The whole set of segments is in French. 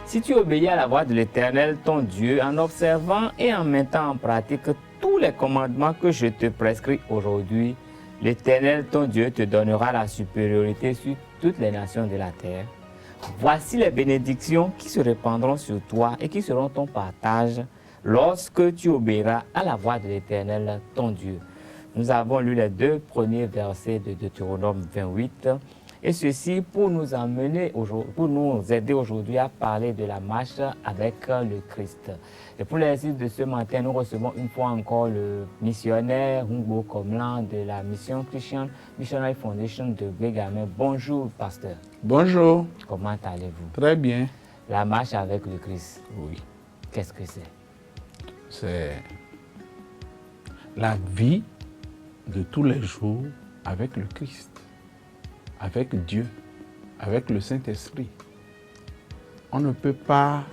Si tu obéis à la voix de l'Éternel, ton Dieu, en observant et en mettant en pratique tous les commandements que je te prescris aujourd'hui, l'Éternel, ton Dieu, te donnera la supériorité sur toutes les nations de la terre. Voici les bénédictions qui se répandront sur toi et qui seront ton partage lorsque tu obéiras à la voix de l'Éternel, ton Dieu. Nous avons lu les 2 premiers versets de Deutéronome 28, et ceci pour nous aider aujourd'hui à parler de la marche avec le Christ. Et pour l'exercice de ce matin, nous recevons une fois encore le missionnaire Humbo Komlan de la Mission Christian Missionary Foundation de Guégamé. Bonjour, pasteur. Bonjour. Comment allez-vous? Très bien. La marche avec le Christ. Oui. Qu'est-ce que c'est? C'est la vie de tous les jours avec le Christ, avec Dieu, avec le Saint-Esprit. On ne peut pas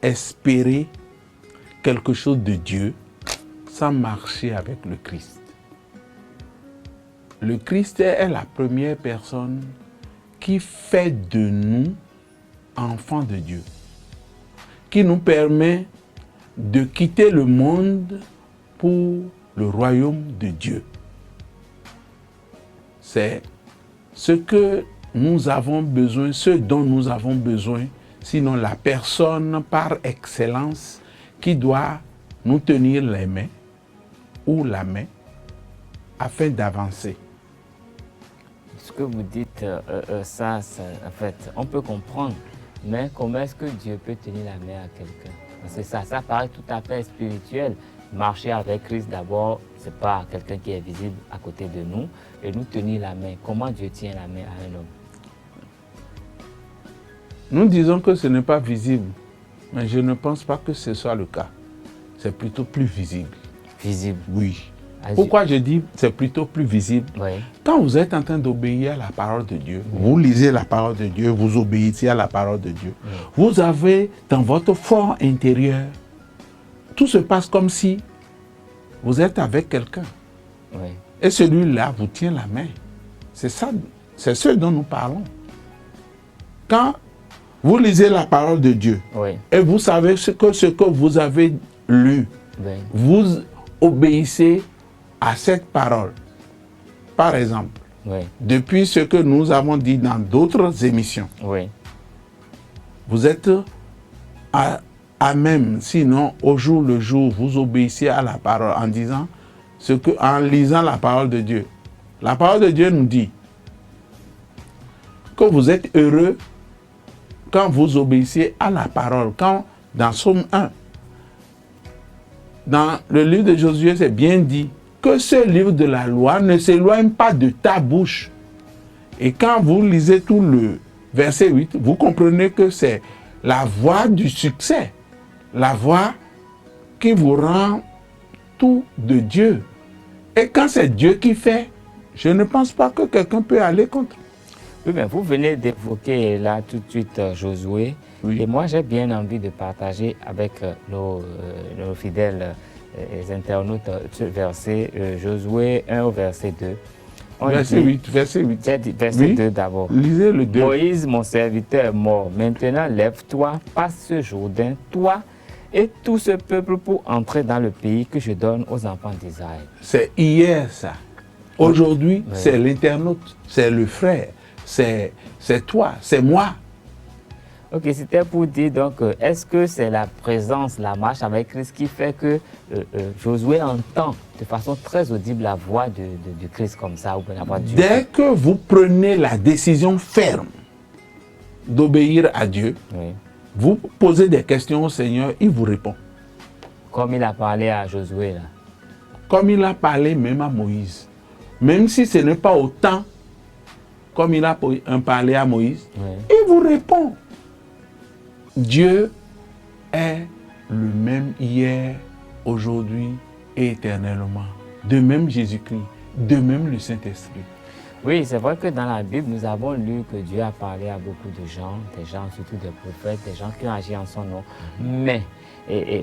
espérer quelque chose de Dieu sans marcher avec le Christ. Le Christ est la première personne qui fait de nous enfants de Dieu, qui nous permet de quitter le monde pour le royaume de Dieu. C'est ce que nous avons besoin, ce dont nous avons besoin, sinon la personne par excellence qui doit nous tenir les mains ou la main afin d'avancer. Ce que vous dites, ça, en fait, on peut comprendre, mais comment est-ce que Dieu peut tenir la main à quelqu'un? Parce que ça paraît tout à fait spirituel. Marcher avec Christ d'abord, ce n'est pas quelqu'un qui est visible à côté de nous, et nous tenir la main. Comment Dieu tient la main à un homme? Nous disons que ce n'est pas visible, mais je ne pense pas que ce soit le cas. C'est plutôt plus visible. Visible? Oui. Pourquoi je dis c'est plutôt plus visible? Oui. Quand vous êtes en train d'obéir à la parole de Dieu, vous lisez la parole de Dieu, vous obéissez à la parole de Dieu, vous avez dans votre fort intérieur, tout se passe comme si vous êtes avec quelqu'un. Oui. Et celui-là vous tient la main. C'est ça, c'est ce dont nous parlons. Quand vous lisez la parole de Dieu, oui, et vous savez ce que vous avez lu, oui, vous obéissez à cette parole. Par exemple, oui, depuis ce que nous avons dit dans d'autres émissions, oui, vous êtes à même, sinon au jour le jour, vous obéissez à la parole en disant en lisant la parole de Dieu. La parole de Dieu nous dit que vous êtes heureux quand vous obéissez à la parole. Quand dans Somme 1, dans le livre de Josué, c'est bien dit que ce livre de la loi ne s'éloigne pas de ta bouche. Et quand vous lisez tout le verset 8, vous comprenez que c'est la voie du succès, la voie qui vous rend tout de Dieu. Et quand c'est Dieu qui fait, je ne pense pas que quelqu'un peut aller contre. Oui, mais vous venez d'évoquer là tout de suite Josué. Oui. Et moi, j'ai bien envie de partager avec nos fidèles internautes ce verset, Josué 1 au verset 2. Verset 8, verset 8. Verset Oui. 2 d'abord. Lisez le 2. Moïse, mon serviteur, est mort. Maintenant, lève-toi, passe ce Jourdain, toi et tout ce peuple pour entrer dans le pays que je donne aux enfants d'Israël. C'est hier ça. Aujourd'hui, Oui. c'est l'internaute, c'est le frère, c'est toi, c'est moi. Ok, c'était pour dire donc, est-ce que c'est la présence, la marche avec Christ qui fait que Josué entend de façon très audible la voix de Christ comme ça, ou la voix de Dieu? Dès que vous prenez la décision ferme d'obéir à Dieu, Oui. vous posez des questions au Seigneur, il vous répond. Comme il a parlé à Josué là. Comme il a parlé même à Moïse. Même si ce n'est pas autant comme il a parlé à Moïse, Oui. il vous répond. Dieu est le même hier, aujourd'hui et éternellement. De même Jésus-Christ, de même le Saint-Esprit. Oui, c'est vrai que dans la Bible, nous avons lu que Dieu a parlé à beaucoup de gens, surtout des prophètes, des gens qui ont agi en son nom. Mais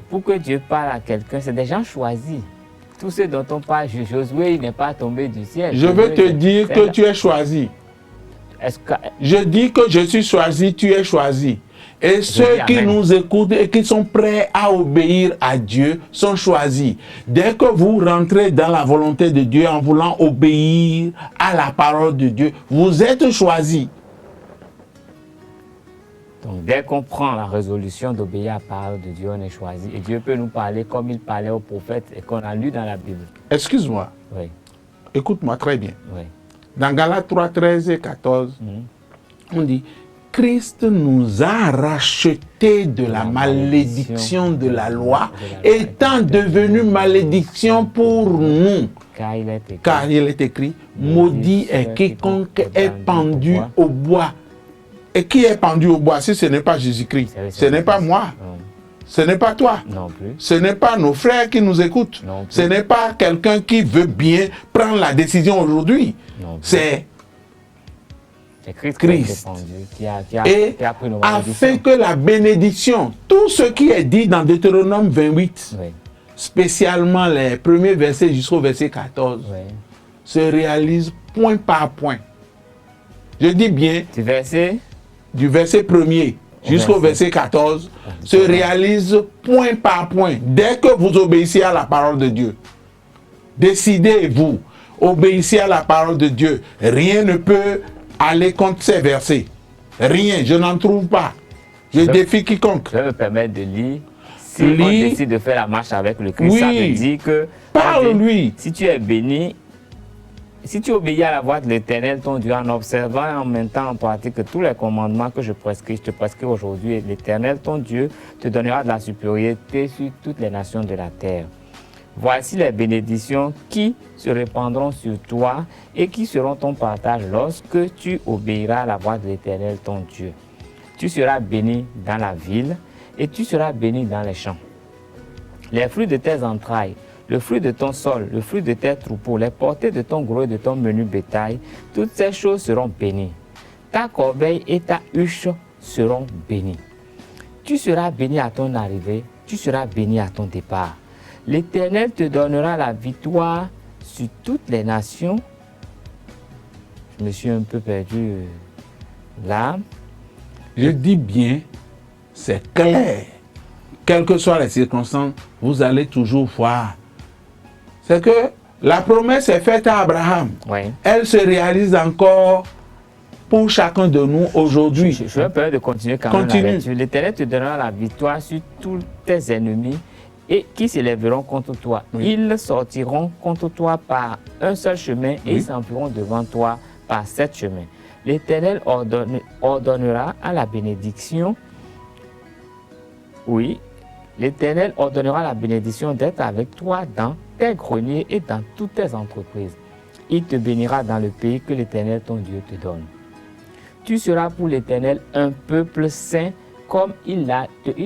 pour que Dieu parle à quelqu'un, c'est des gens choisis. Tous ceux dont on parle, Josué, il n'est pas tombé du ciel. Je veux te dire que tu es choisi. Je dis que je suis choisi, tu es choisi. Et ceux qui Amen. nous écoutent et qui sont prêts à obéir à Dieu sont choisis. Dès que vous rentrez dans la volonté de Dieu en voulant obéir à la parole de Dieu, vous êtes choisis. Donc, dès qu'on prend la résolution d'obéir à la parole de Dieu, on est choisi. Et Dieu peut nous parler comme il parlait aux prophètes et qu'on a lu dans la Bible. Excuse-moi, Oui, écoute-moi très bien. oui. Dans Galates 3, 13 et 14, on dit Christ nous a rachetés de la malédiction de la loi, étant devenu malédiction pour nous. Car il est Car il est écrit, écrit, maudit est quiconque est pendu au bois. Et qui est pendu au bois si ce n'est pas Jésus-Christ? Ce n'est pas moi, ce n'est pas toi, non plus. ce n'est pas nos frères qui nous écoutent, Non plus. ce n'est pas quelqu'un qui veut bien prendre la décision aujourd'hui. Non plus. C'est Christ, Christ. qui a et pris nos a fait malédictions. que la bénédiction, tout ce qui est dit dans Deutéronome 28, Oui, spécialement les premiers versets jusqu'au verset 14, oui. se réalise point par point. Je dis bien, Du verset, du verset 1er jusqu'au verset 14, se réalise point par point. Dès que vous obéissez à la parole de Dieu, décidez-vous, obéissez à la parole de Dieu. Rien ne peut aller contre ces versets. Rien, je n'en trouve pas. Je défie quiconque. je vais me permettre de lire. Si Lis. on décide de faire la marche avec le Christ, Oui. ça veut dire que Parle-lui. si tu es béni, si tu obéis à la voix de l'Éternel, ton Dieu, en observant et en mettant en pratique tous les commandements que je te prescris aujourd'hui, et l'Éternel, ton Dieu, te donnera de la supériorité sur toutes les nations de la terre. Voici les bénédictions qui se répandront sur toi et qui seront ton partage lorsque tu obéiras à la voix de l'Éternel, ton Dieu. Tu seras béni dans la ville et tu seras béni dans les champs. Les fruits de tes entrailles, le fruit de ton sol, le fruit de tes troupeaux, les portées de ton gros et de ton menu bétail, toutes ces choses seront bénies. Ta corbeille et ta huche seront bénies. Tu seras béni à ton arrivée, tu seras béni à ton départ. L'Éternel te donnera la victoire sur toutes les nations. Je me suis un peu perdu là. Je dis bien, c'est clair. Quelles que soient les circonstances, vous allez toujours voir. C'est que la promesse est faite à Abraham. Oui. Elle se réalise encore pour chacun de nous aujourd'hui. Je vais permettre de continuer quand même Continue. la lecture. L'Éternel te donnera la victoire sur tous tes ennemis et qui s'élèveront contre toi. Oui. Ils sortiront contre toi par un seul chemin et Oui. ils s'enfuiront devant toi par 7 chemins. L'Éternel ordonnera à la bénédiction. Oui, l'Éternel ordonnera la bénédiction d'être avec toi dans tes greniers et dans toutes tes entreprises. Il te bénira dans le pays que l'Éternel ton Dieu te donne. Tu seras pour l'Éternel un peuple saint comme il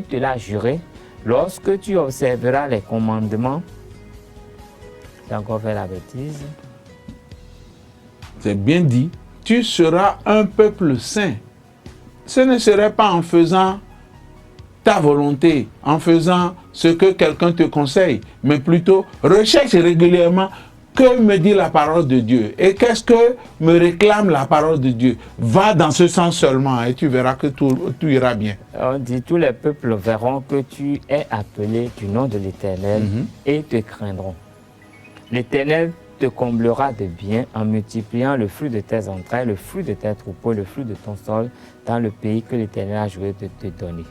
te l'a juré. Lorsque tu observeras les commandements, j'ai encore fait la bêtise. C'est bien dit. Tu seras un peuple saint. Ce ne serait pas en faisant ta volonté, en faisant ce que quelqu'un te conseille, mais plutôt recherche régulièrement que me dit la parole de Dieu et qu'est-ce que me réclame la parole de Dieu. Va dans ce sens seulement et tu verras que tout ira bien. On dit, tous les peuples verront que tu es appelé du nom de l'Éternel et te craindront. L'Éternel te comblera de bien en multipliant le fruit de tes entrailles, le fruit de tes troupeaux, le fruit de ton sol dans le pays que l'Éternel a juré de te donner.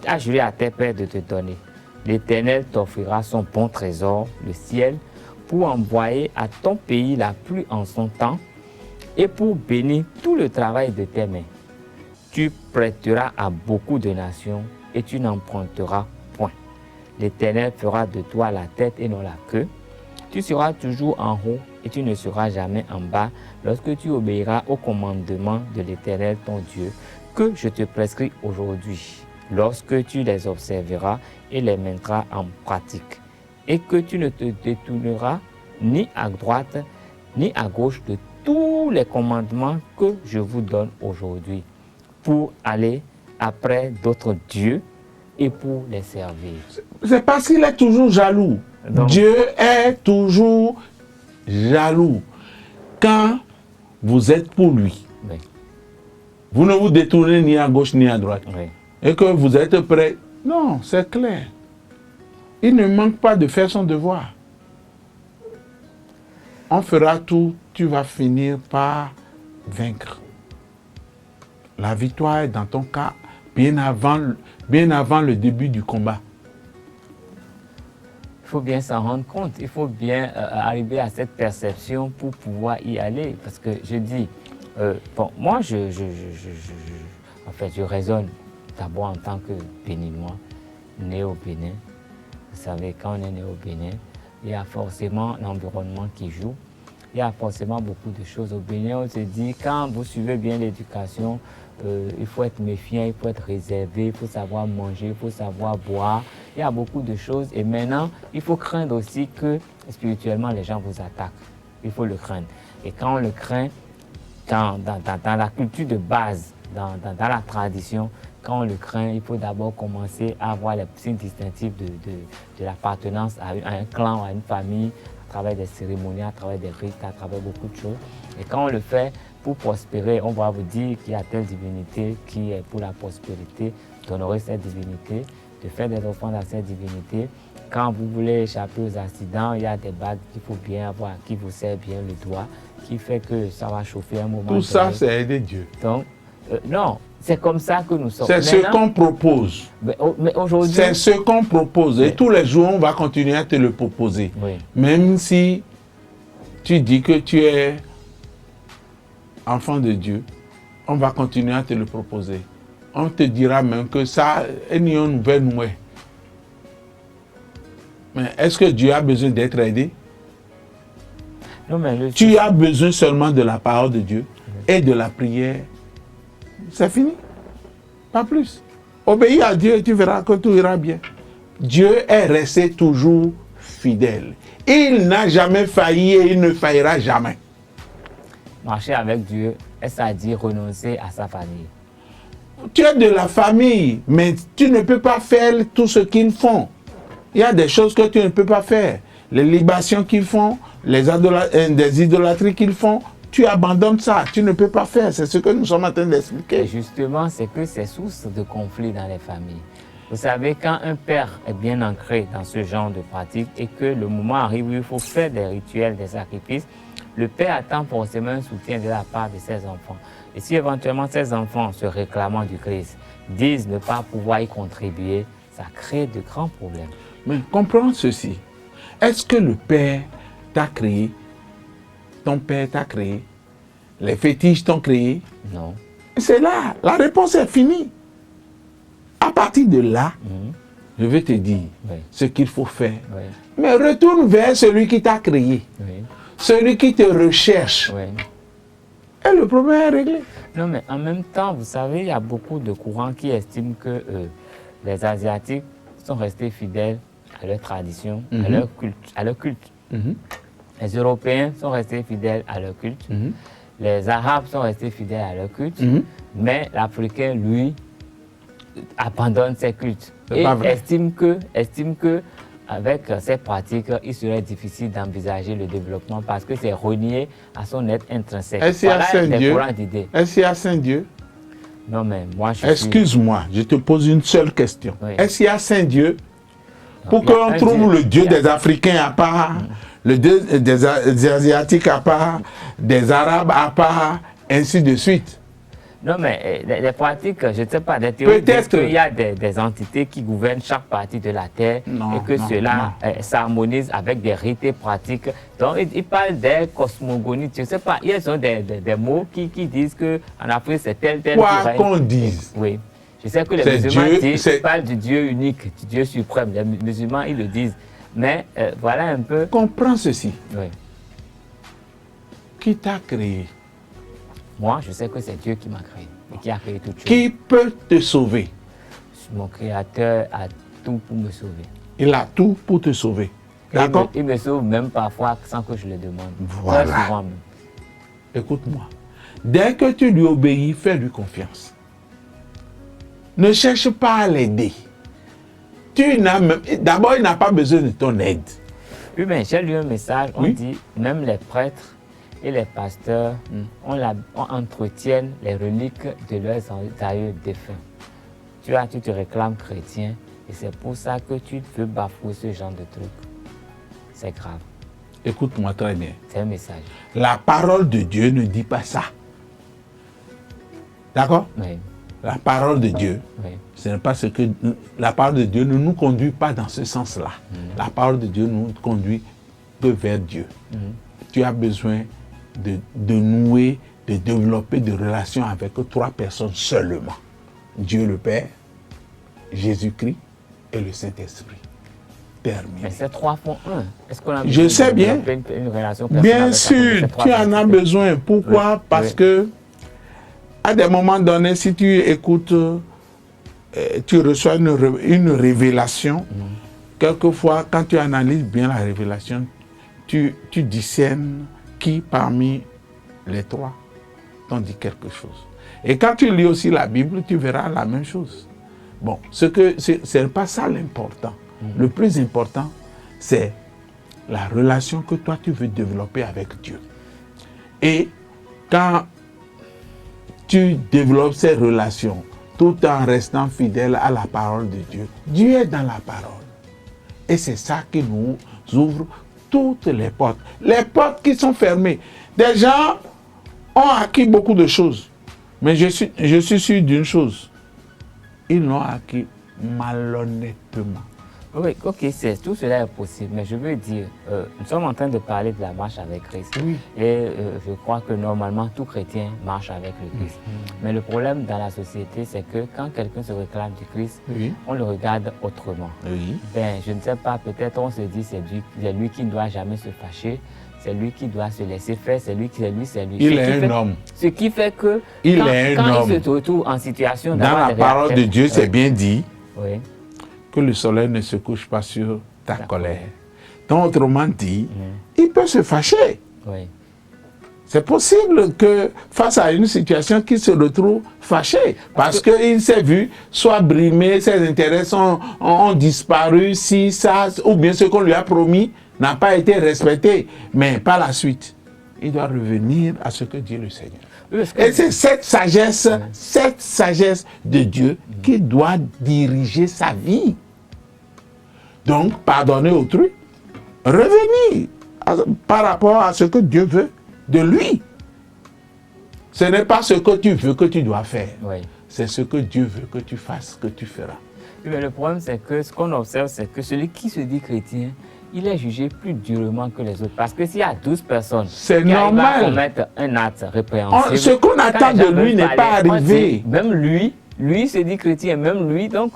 A juré à tes pères de te donner. L'Éternel t'offrira son bon trésor, le ciel, pour envoyer à ton pays la pluie en son temps et pour bénir tout le travail de tes mains. Tu prêteras à beaucoup de nations et tu n'emprunteras point. L'Éternel fera de toi la tête et non la queue. Tu seras toujours en haut et tu ne seras jamais en bas lorsque tu obéiras aux commandements de l'Éternel ton Dieu que je te prescris aujourd'hui. Lorsque tu les observeras et les mettras en pratique, et que tu ne te détourneras ni à droite ni à gauche de tous les commandements que je vous donne aujourd'hui, pour aller après d'autres dieux et pour les servir. C'est parce qu'il est toujours jaloux. Donc, Dieu est toujours jaloux. Quand vous êtes pour lui, oui, vous ne vous détournez ni à gauche ni à droite. Oui. Et que vous êtes prêts. Non, c'est clair. Il ne manque pas de faire son devoir. On fera tout, tu vas finir par vaincre. La victoire est dans ton cas bien avant le début du combat. Il faut bien s'en rendre compte, il faut bien arriver à cette perception pour pouvoir y aller. Parce que je dis, bon, moi, en fait, je raisonne d'abord en tant que Béninois, né au Bénin. Vous savez, quand on est né au Bénin, il y a forcément l'environnement qui joue. Il y a forcément beaucoup de choses. Au Bénin, on se dit, quand vous suivez bien l'éducation, il faut être méfiant, il faut être réservé, il faut savoir manger, il faut savoir boire. Il y a beaucoup de choses. Et maintenant, il faut craindre aussi que spirituellement, les gens vous attaquent. Il faut le craindre. Et quand on le craint, dans la culture de base, dans la tradition, quand on le craint, il faut d'abord commencer à avoir les signes distinctifs de l'appartenance à un clan, à une famille, à travers des cérémonies, à travers des rites, à travers beaucoup de choses. Et quand on le fait pour prospérer, on va vous dire qu'il y a telle divinité qui est pour la prospérité, d'honorer cette divinité, de faire des offrandes à cette divinité. Quand vous voulez échapper aux accidents, il y a des bagues qu'il faut bien avoir, qui vous serrent bien le doigt, qui fait que ça va chauffer un moment. Tout ça, c'est aider Dieu. Donc, non, c'est comme ça que nous sommes. C'est ce qu'on propose. Mais aujourd'hui, c'est ce qu'on propose. Et tous les jours, on va continuer à te le proposer. Oui. Même si tu dis que tu es enfant de Dieu, on va continuer à te le proposer. On te dira même que ça, est une nouvelle nouvelle. Mais est-ce que Dieu a besoin d'être aidé? Non, mais tu as besoin seulement de la parole de Dieu et de la prière. C'est fini. Pas plus. Obéis à Dieu et tu verras que tout ira bien. Dieu est resté toujours fidèle. Il n'a jamais failli et il ne faillira jamais. Marcher avec Dieu, est-ce à dire renoncer à sa famille? Tu es de la famille, mais tu ne peux pas faire tout ce qu'ils font. Il y a des choses que tu ne peux pas faire. Les libations qu'ils font, des idolâtries qu'ils font, tu abandonnes ça. Tu ne peux pas faire. C'est ce que nous sommes en train d'expliquer. Et justement, c'est que c'est source de conflits dans les familles. Vous savez, quand un père est bien ancré dans ce genre de pratique et que le moment arrive où il faut faire des rituels, des sacrifices, le père attend forcément un soutien de la part de ses enfants. Et si éventuellement ses enfants, se réclamant du Christ, disent ne pas pouvoir y contribuer, ça crée de grands problèmes. Mais comprends ceci. Est-ce que le père t'a créé? Ton père t'a créé? Les fétiches t'ont créé? Non. C'est là. La réponse est finie. À partir de là, je vais te dire ce qu'il faut faire. Oui. Mais retourne vers celui qui t'a créé. Oui. Celui qui te recherche. Oui. Et le problème est réglé. Non, mais en même temps, vous savez, il y a beaucoup de courants qui estiment que les Asiatiques sont restés fidèles à leur tradition, à leur culte. Les Européens sont restés fidèles à leur culte. Les Arabes sont restés fidèles à leur culte. Mais l'Africain, lui, abandonne ses cultes. Et estime que avec ces pratiques, il serait difficile d'envisager le développement parce que c'est renié à son être intrinsèque. Est-ce qu'il y a Saint Dieu? Est-ce qu'il y a Saint Dieu? Non, mais moi, Excuse-moi, je te pose une seule question. Oui. Est-ce qu'il y a Saint Dieu? Pour qu'on trouve le Dieu des Africains à part, le Dieu des Asiatiques à part, des Arabes à part, ainsi de suite. Non, mais les pratiques, je ne sais pas, des théories disent qu'il y a des entités qui gouvernent chaque partie de la Terre et que cela s'harmonise avec des rites et pratiques. Donc, ils parlent des cosmogonies. Je ne sais pas, il y a des mots qui disent qu'en Afrique, c'est tel. Quoi qu'on dise. Oui. Je sais que les musulmans parlent du Dieu unique, du Dieu suprême. Les musulmans, ils le disent. Mais voilà un peu. Comprends ceci. Oui. Qui t'a créé? Moi, je sais que c'est Dieu qui m'a créé et qui a créé toute chose. Qui peut te sauver? Mon Créateur a tout pour me sauver. Il a tout pour te sauver. D'accord? Il me sauve même parfois sans que je le demande. Voilà. Très souvent même. Écoute-moi. Dès que tu lui obéis, fais-lui confiance. Ne cherche pas à l'aider. D'abord, il n'a pas besoin de ton aide. Oui, mais j'ai lu un message, on dit, même les prêtres, et les pasteurs entretiennent les reliques de leurs aïeux défunts. Tu te réclames chrétien et c'est pour ça que tu veux bafouer ce genre de truc. C'est grave. Écoute-moi très bien. C'est un message. La parole de Dieu ne dit pas ça. D'accord? Oui. La parole de Dieu, Oui. ce n'est pas ce que... La parole de Dieu ne nous conduit pas dans ce sens-là. La parole de Dieu nous conduit que vers Dieu. Tu as besoin de nouer, de développer des relations avec 3 personnes seulement. Dieu le Père, Jésus-Christ et le Saint-Esprit. Terminé. Mais ces 3 font 1. Est-ce qu'on a Je sais bien. Une relation Bien sûr, tu en as besoin. Pourquoi? Parce que à des moments donnés, si tu écoutes, tu reçois une révélation. Quelquefois, quand tu analyses bien la révélation, tu discernes qui parmi les 3 t'ont dit quelque chose. Et quand tu lis aussi la Bible, tu verras la même chose. Bon, ce n'est pas ça l'important. Le plus important, c'est la relation que toi tu veux développer avec Dieu. Et quand tu développes ces relations tout en restant fidèle à la parole de Dieu, Dieu est dans la parole. Et c'est ça qui nous ouvre toutes les portes. Les portes qui sont fermées. Des gens ont acquis beaucoup de choses. Mais je suis sûr d'une chose. Ils l'ont acquis malhonnêtement. Oui, ok, tout cela est possible, mais je veux dire, nous sommes en train de parler de la marche avec Christ. Oui. Et je crois que normalement, tout chrétien marche avec le Christ. Mais le problème dans la société, c'est que quand quelqu'un se réclame du Christ, Oui. on le regarde autrement. Oui. Ben, je ne sais pas, peut-être on se dit c'est lui qui ne doit jamais se fâcher, c'est lui qui doit se laisser faire, c'est lui. Il est un homme. Ce qui fait que quand il se retrouve en situation dans la parole de Dieu, c'est bien dit. Oui. Que le soleil ne se couche pas sur ta colère. Donc, autrement dit, il peut se fâcher. Oui. C'est possible que face à une situation qu'il se retrouve fâché parce qu'il s'est vu soit brimé, ses intérêts ont disparu, si ça, ou bien ce qu'on lui a promis n'a pas été respecté. Mais par la suite, il doit revenir à ce que dit le Seigneur. Et c'est cette sagesse de Dieu qui doit diriger sa vie. Donc, pardonner autrui, revenir par rapport à ce que Dieu veut de lui. Ce n'est pas ce que tu veux que tu dois faire. Oui. C'est ce que Dieu veut que tu fasses, que tu feras. Mais le problème, c'est que ce qu'on observe, c'est que celui qui se dit chrétien, il est jugé plus durement que les autres. Parce que s'il y a 12 personnes qui arrivent à commettre un acte répréhensible, ce qu'on attend de lui n'est pas arrivé. Même lui se dit chrétien, même lui, donc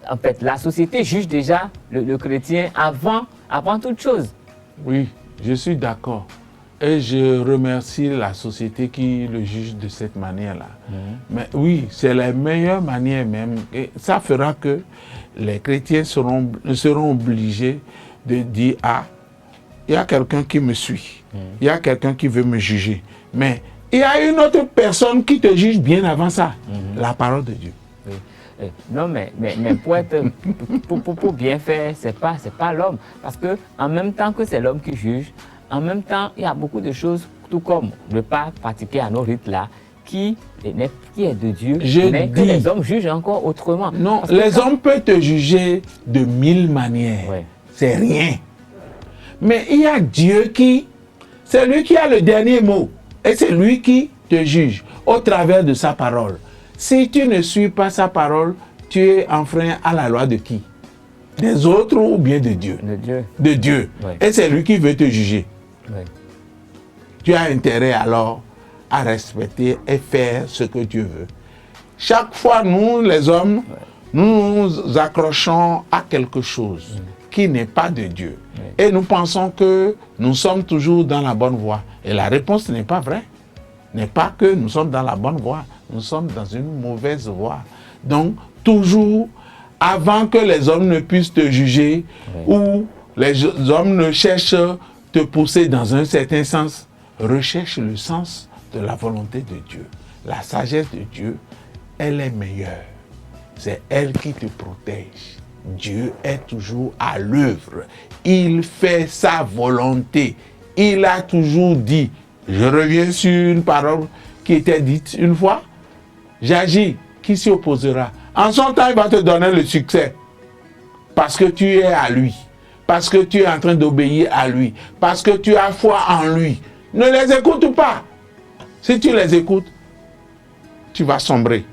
en fait, la société juge déjà le chrétien avant toute chose. Oui, je suis d'accord. Et je remercie la société qui le juge de cette manière-là. Mais oui, c'est la meilleure manière même. Et ça fera que les chrétiens seront obligés de dire, ah, il y a quelqu'un qui me suit. Il y a quelqu'un qui veut me juger. Mais il y a une autre personne qui te juge bien avant ça. La parole de Dieu. Oui. Non, mais pour bien faire, c'est pas l'homme. Parce que en même temps que c'est l'homme qui juge, en même temps, il y a beaucoup de choses, tout comme ne pas pratiquer à nos rites là, qui est de Dieu, mais que les hommes jugent encore autrement. Non, les hommes peuvent te juger de 1000 manières. Ouais. C'est rien. Mais il y a Dieu c'est lui qui a le dernier mot. Et c'est lui qui te juge au travers de sa parole. Si tu ne suis pas sa parole, tu es enfreint à la loi de qui? Des autres ou bien de Dieu? De Dieu. De Dieu. Ouais. Et c'est lui qui veut te juger. Ouais. Tu as intérêt alors à respecter et faire ce que Dieu veut. Chaque fois, nous, les hommes, nous nous accrochons à quelque chose qui n'est pas de Dieu. Et nous pensons que nous sommes toujours dans la bonne voie. Et la réponse n'est pas vraie. N'est pas que nous sommes dans la bonne voie. Nous sommes dans une mauvaise voie. Donc, toujours, avant que les hommes ne puissent te juger, ou les hommes ne cherchent te pousser dans un certain sens, recherche le sens de la volonté de Dieu. La sagesse de Dieu, elle est meilleure. C'est elle qui te protège. Dieu est toujours à l'œuvre. Il fait sa volonté. il a toujours dit. Je reviens sur une parole qui était dite une fois. J'agis, qui s'y opposera? En son temps, il va te donner le succès. Parce que tu es à lui. Parce que tu es en train d'obéir à lui. Parce que tu as foi en lui. Ne les écoute pas. Si tu les écoutes, tu vas sombrer.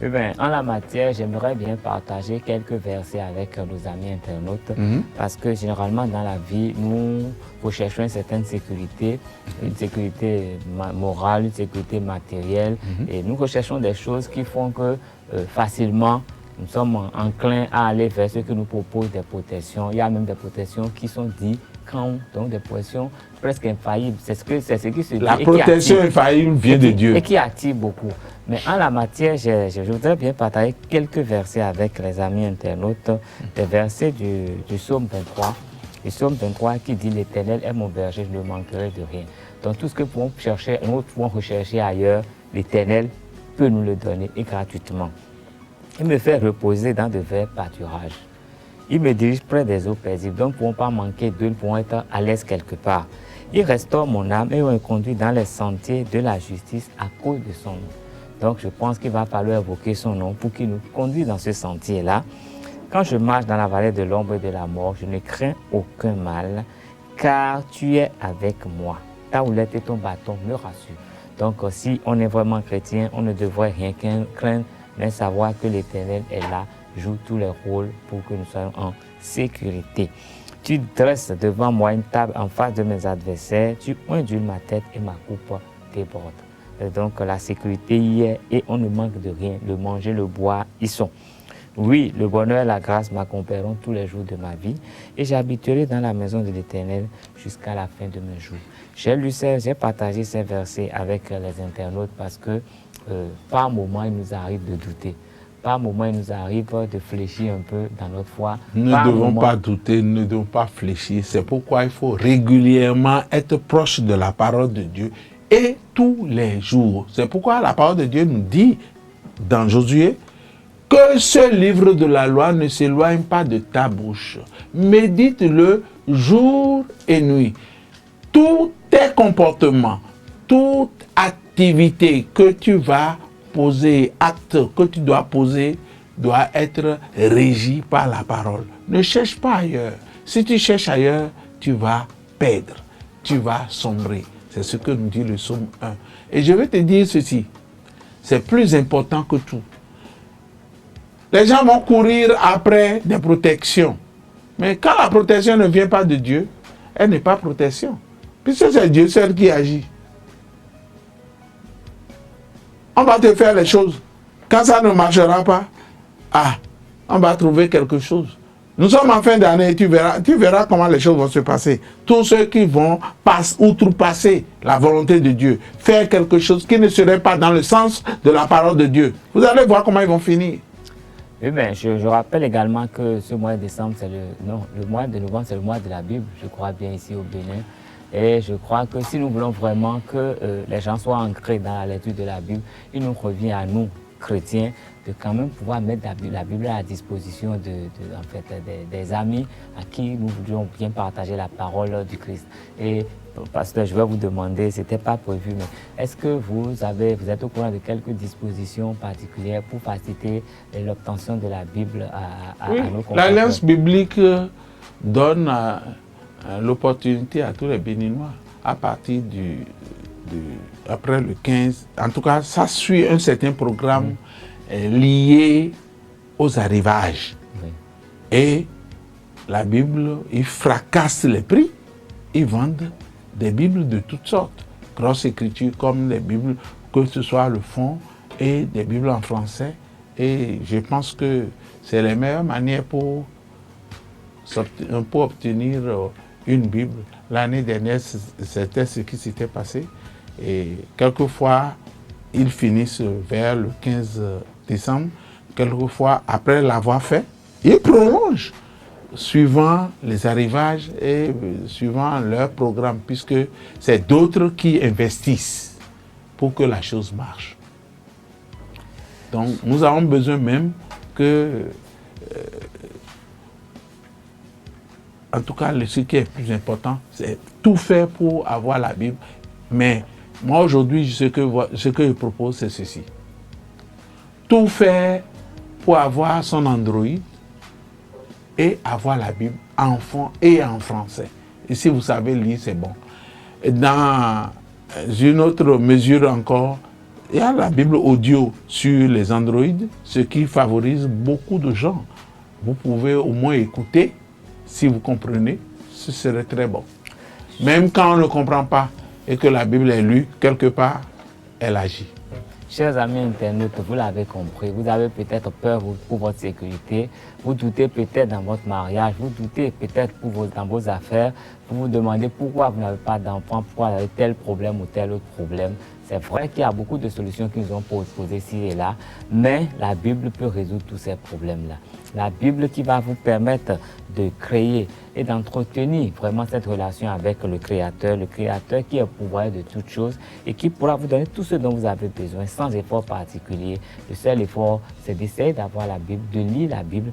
Eh bien, en la matière, j'aimerais bien partager quelques versets avec nos amis internautes, parce que généralement dans la vie, nous recherchons une certaine sécurité, une sécurité morale, une sécurité matérielle, et nous recherchons des choses qui font que facilement, nous sommes enclins à aller vers ceux qui nous proposent des protections. Il y a même des protections qui sont dites donc des protections presque infaillibles. C'est ce qui se dit. La protection infaillible vient de Dieu. Et qui attire beaucoup. Mais en la matière, je voudrais bien partager quelques versets avec les amis internautes. Des versets du psaume 23. Le psaume 23 qui dit « L'Éternel est mon berger, je ne manquerai de rien ». Donc tout ce que nous pouvons rechercher ailleurs, l'Éternel peut nous le donner et gratuitement. Il me fait reposer dans de verts pâturages. Il me dirige près des eaux paisibles, donc nous ne pourrons pas manquer d'eux, nous pourrons être à l'aise quelque part. Il restaure mon âme et me conduit dans les sentiers de la justice à cause de son nom. Donc je pense qu'il va falloir évoquer son nom pour qu'il nous conduise dans ce sentier-là. Quand je marche dans la vallée de l'ombre et de la mort, je ne crains aucun mal, car tu es avec moi. Ta houlette et ton bâton me rassurent. Donc si on est vraiment chrétien, on ne devrait rien craindre, mais savoir que l'Éternel est là, joue tous les rôles pour que nous soyons en sécurité. Tu dresses devant moi une table en face de mes adversaires, tu ondules ma tête et ma coupe déborde. Donc la sécurité y est et on ne manque de rien. Le manger, le boire, ils sont. Oui, le bonheur et la grâce m'accompagneront tous les jours de ma vie et j'habiterai dans la maison de l'Éternel jusqu'à la fin de mes jours. J'ai partagé ces versets avec les internautes parce que par moment, il nous arrive de douter. Par moment, il nous arrive de fléchir un peu dans notre foi. Nous ne devons pas douter, nous ne devons pas fléchir. C'est pourquoi il faut régulièrement être proche de la parole de Dieu et tous les jours. C'est pourquoi la parole de Dieu nous dit dans Josué que ce livre de la loi ne s'éloigne pas de ta bouche. Médite-le jour et nuit. Tous tes comportements, toute activité que tu vas poser, acte que tu dois poser, doit être régi par la parole. Ne cherche pas ailleurs. Si tu cherches ailleurs, tu vas perdre, tu vas sombrer. C'est ce que nous dit le psaume 1. Et je vais te dire ceci, c'est plus important que tout. Les gens vont courir après des protections. Mais quand la protection ne vient pas de Dieu, elle n'est pas protection. Puisque c'est Dieu seul qui agit. On va te faire les choses. Quand ça ne marchera pas, on va trouver quelque chose. Nous sommes en fin d'année et tu verras comment les choses vont se passer. Tous ceux qui vont outrepasser la volonté de Dieu, faire quelque chose qui ne serait pas dans le sens de la parole de Dieu, vous allez voir comment ils vont finir. Oui, ben, je rappelle également que ce mois de décembre, le mois de novembre, c'est le mois de la Bible, je crois bien ici au Bénin. Et je crois que si nous voulons vraiment que les gens soient ancrés dans la lecture de la Bible, il nous revient à nous, chrétiens, de quand même pouvoir mettre la Bible à la disposition des amis à qui nous voudrions bien partager la parole du Christ. Et pasteur, je vais vous demander, ce n'était pas prévu, mais est-ce que vous êtes au courant de quelques dispositions particulières pour faciliter l'obtention de la Bible à nos compatriotes? L'Alliance biblique donne l'opportunité à tous les Béninois à partir après le 15. En tout cas, ça suit un certain programme lié aux arrivages. Oui. Et la Bible, ils fracassent les prix. Ils vendent des Bibles de toutes sortes. Grosses écritures comme les Bibles, que ce soit le fond, et des Bibles en français. Et je pense que c'est la meilleure manière pour obtenir une Bible. L'année dernière, c'était ce qui s'était passé. Et quelquefois, ils finissent vers le 15 décembre. Quelquefois, après l'avoir fait, ils prolongent suivant les arrivages et suivant leur programme, puisque c'est d'autres qui investissent pour que la chose marche. Donc, nous avons besoin même que... en tout cas, ce qui est plus important, c'est tout faire pour avoir la Bible. Mais moi, aujourd'hui, ce que je propose, c'est ceci. Tout faire pour avoir son Android et avoir la Bible en fond et en français. Et si vous savez lire, c'est bon. Et dans une autre mesure encore, il y a la Bible audio sur les Android, ce qui favorise beaucoup de gens. Vous pouvez au moins écouter, si vous comprenez, ce serait très bon. Même quand on ne comprend pas et que la Bible est lue, quelque part, elle agit. Chers amis internautes, vous l'avez compris, vous avez peut-être peur pour votre sécurité, vous doutez peut-être dans votre mariage, vous doutez peut-être dans vos affaires, vous vous demandez pourquoi vous n'avez pas d'enfant, pourquoi vous avez tel problème ou tel autre problème. C'est vrai qu'il y a beaucoup de solutions qui nous ont posées ici et là, mais la Bible peut résoudre tous ces problèmes-là. La Bible qui va vous permettre de créer et d'entretenir vraiment cette relation avec le Créateur qui est pouvoir de toutes choses et qui pourra vous donner tout ce dont vous avez besoin sans effort particulier. Le seul effort, c'est d'essayer d'avoir la Bible, de lire la Bible,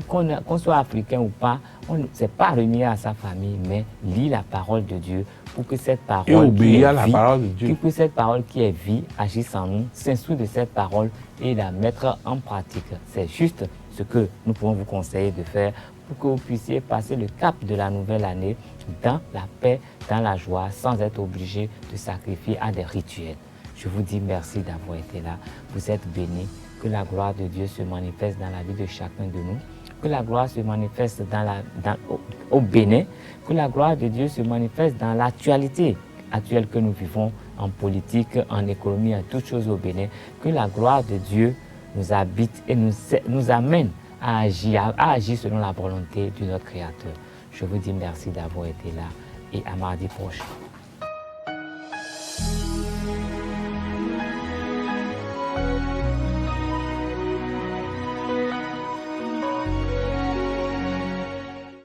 qu'on soit africain ou pas, on ne s'est pas renier à sa famille, mais lire la parole de Dieu pour que cette parole, et obéir à la parole de Dieu. Pour que cette parole qui est vie agisse en nous, s'instruire de cette parole et la mettre en pratique. C'est juste ce que nous pouvons vous conseiller de faire pour que vous puissiez passer le cap de la nouvelle année dans la paix, dans la joie, sans être obligé de sacrifier à des rituels. Je vous dis merci d'avoir été là. Vous êtes bénis. Que la gloire de Dieu se manifeste dans la vie de chacun de nous. Que la gloire se manifeste au Bénin. Que la gloire de Dieu se manifeste dans l'actualité actuelle que nous vivons en politique, en économie, en toutes choses au Bénin. Que la gloire de Dieu nous habite et nous amène à agir selon la volonté de notre Créateur. Je vous dis merci d'avoir été là et à mardi prochain.